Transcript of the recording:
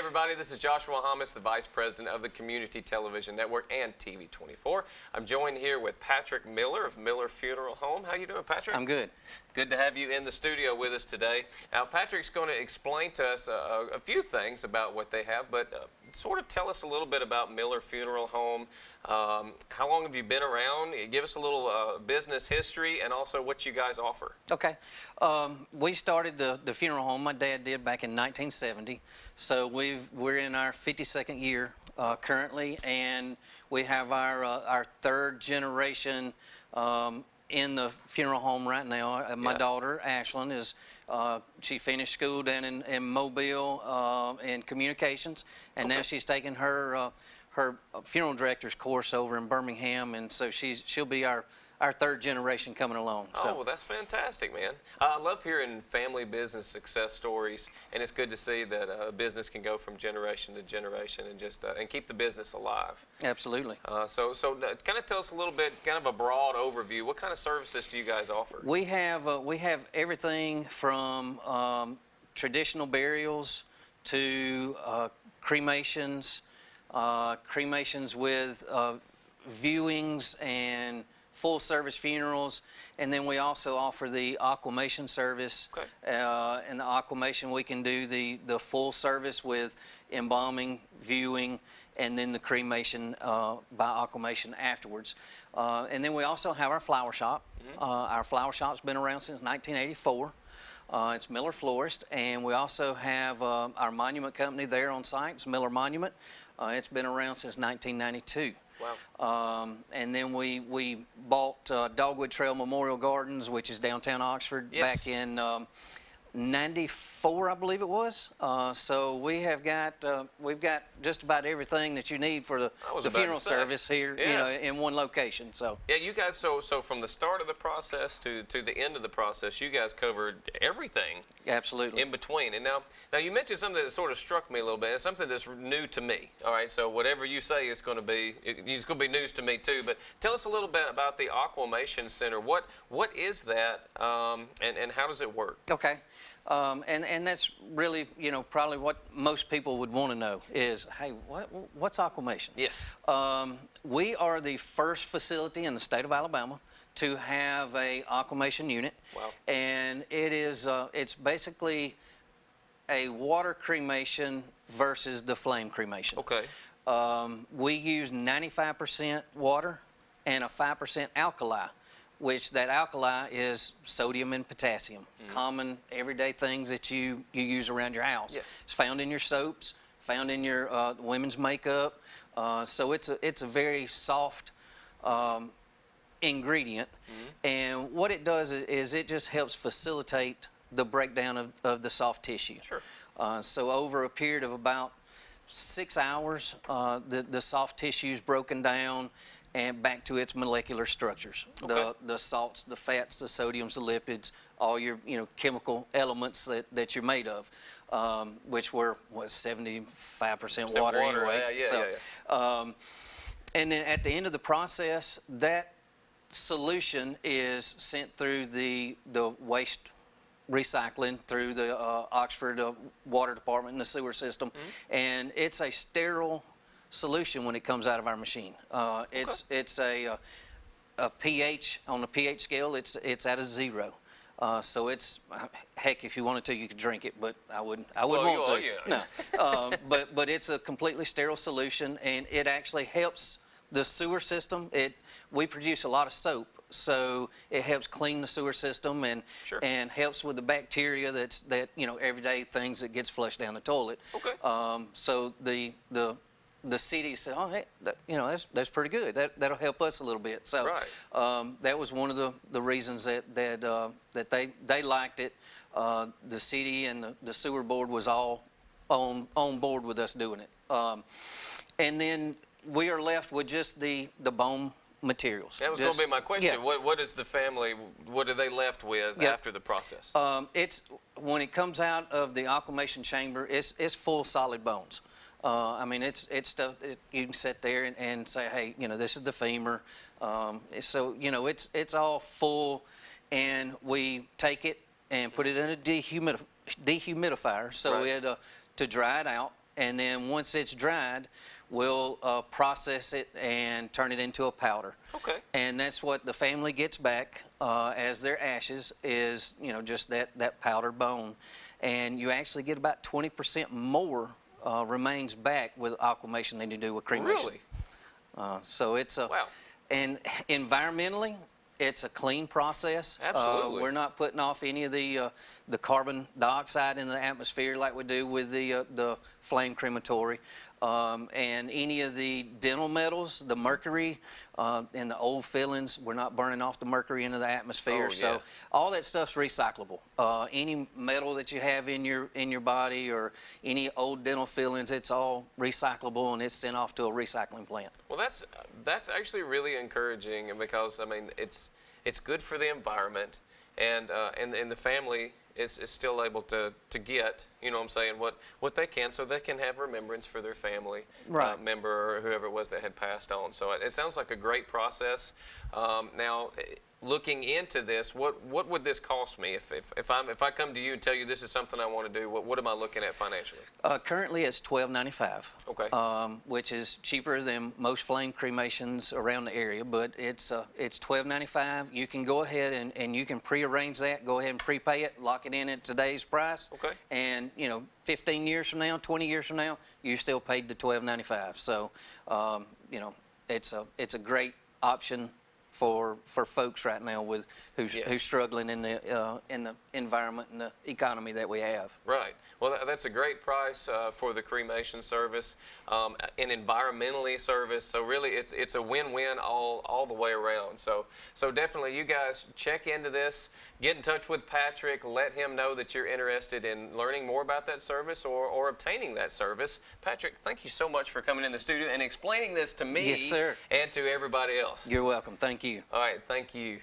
everybody, this is Joshua Hamas, the Vice President of the Community Television Network and TV24. I'm joined here with Patrick Miller of Miller Funeral Home. How you doing, Patrick? I'm good. Good to have you in the studio with us today. Now, Patrick's going to explain to us a few things about what they have, but sort of tell us a little bit about Miller Funeral Home. How long have you been around? Give us a little business history and also what you guys offer. Okay. We started the funeral home, my dad did, back in 1970. So we're in our 52nd year currently, and we have our third generation in the funeral home right now. My daughter, Ashlyn, is she finished school down in Mobile in communications, and now she's taking her funeral director's course over in Birmingham, and so she'll be our third generation coming along. So. Oh, well, that's fantastic, man. I love hearing family business success stories, and it's good to see that a business can go from generation to generation and just and keep the business alive. Absolutely. So kind of tell us a little bit, kind of a broad overview. What kind of services do you guys offer? We have everything from traditional burials to cremations, cremations with viewings and full service funerals, and then we also offer the Aquamation service. Okay. And the Aquamation, we can do the full service with embalming, viewing, and then the cremation by Aquamation afterwards. And then we also have our flower shop. Our flower shop's been around since 1984. It's Miller Florist, and we also have our monument company there on site. It's Miller Monument. It's been around since 1992. Wow. And then we bought Dogwood Trail Memorial Gardens, which is downtown Oxford, back in 94, I believe it was. So we've got just about everything that you need for the funeral service here, you know, in one location. So yeah, you guys. So from the start of the process to the end of the process, you guys covered everything. Absolutely. In between. And now you mentioned something that sort of struck me a little bit. It's something that's new to me. All right. So whatever you say is going to be news to me too. But tell us a little bit about the Aquamation Center. What is that, and how does it work? Okay. And that's really, you know, probably what most people would want to know is, hey, what's Aquamation? Yes. We are the first facility in the state of Alabama to have a Aquamation unit. Wow. And it is, it's basically a water cremation versus the flame cremation. Okay. We use 95% water and a 5% alkali, which that alkali is sodium and potassium, common everyday things that you use around your house. Yeah. It's found in your soaps, found in your women's makeup. So it's a very soft ingredient. And what it does is it just helps facilitate the breakdown of the soft tissue. Sure. So over a period of about 6 hours, the soft tissue is broken down and back to its molecular structures. Okay. The salts, the fats, the sodiums, the lipids, all your chemical elements that you're made of, which were 75% water anyway. Yeah. And then at the end of the process, that solution is sent through the waste recycling through the Oxford Water Department and the sewer system, and it's a sterile solution when it comes out of our machine. It's a pH, on the pH scale, it's at a 0. So it's, heck, if you wanted to, you could drink it, but I wouldn't want to. Yeah. No. But it's a completely sterile solution, and it actually helps the sewer system. We produce a lot of soap, so it helps clean the sewer system and and helps with the bacteria that everyday things that gets flushed down the toilet. Okay. So the city said, oh, hey, that's pretty good. That'll help us a little bit. So that was one of the reasons that they liked it. The city and the sewer board was all on board with us doing it. And then we are left with just the bone materials. That was going to be my question. Yeah. What is the family, what are they left with after the process? It's when it comes out of the Aquamation chamber, it's full solid bones. I mean, it's stuff that you can sit there and say, hey, this is the femur. So, it's all full, and we take it and put it in a dehumidifier. So we had to dry it out, and then once it's dried, we'll process it and turn it into a powder. Okay. And that's what the family gets back as their ashes is, just that powdered bone. And you actually get about 20% more remains back with aquamation than you do with cremation. Really? So it's a, Wow. and environmentally, it's a clean process. Absolutely. We're not putting off any of the carbon dioxide in the atmosphere like we do with the flame crematory. And any of the dental metals, the mercury, and the old fillings, we're not burning off the mercury into the atmosphere. Oh, yeah. So all that stuff's recyclable. Any metal that you have in your body or any old dental fillings, it's all recyclable and it's sent off to a recycling plant. Well, that's actually really encouraging, because I mean it's good for the environment, and the family is still able to get, what I'm saying, what they can, so they can have remembrance for their family member or whoever it was that had passed on. So it sounds like a great process. Now, looking into this, what would this cost me if I come to you and tell you this is something I want to do? What am I looking at financially? Currently, it's $12.95. Okay. Which is cheaper than most flame cremations around the area, but it's $12.95. You can go ahead and you can pre-arrange that. Go ahead and prepay it, lock it in at today's price. Okay. And 15 years from now, 20 years from now, you still paid the $12.95. So it's a great option for folks right now who's struggling in the environment and the economy that we have. Right. Well, that's a great price for the cremation service, and environmentally service. So really, it's a win-win all the way around. So definitely, you guys check into this. Get in touch with Patrick. Let him know that you're interested in learning more about that service or obtaining that service. Patrick, thank you so much for coming in the studio and explaining this to me Yes, sir. and to everybody else. You're welcome. Thank you. All right. Thank you.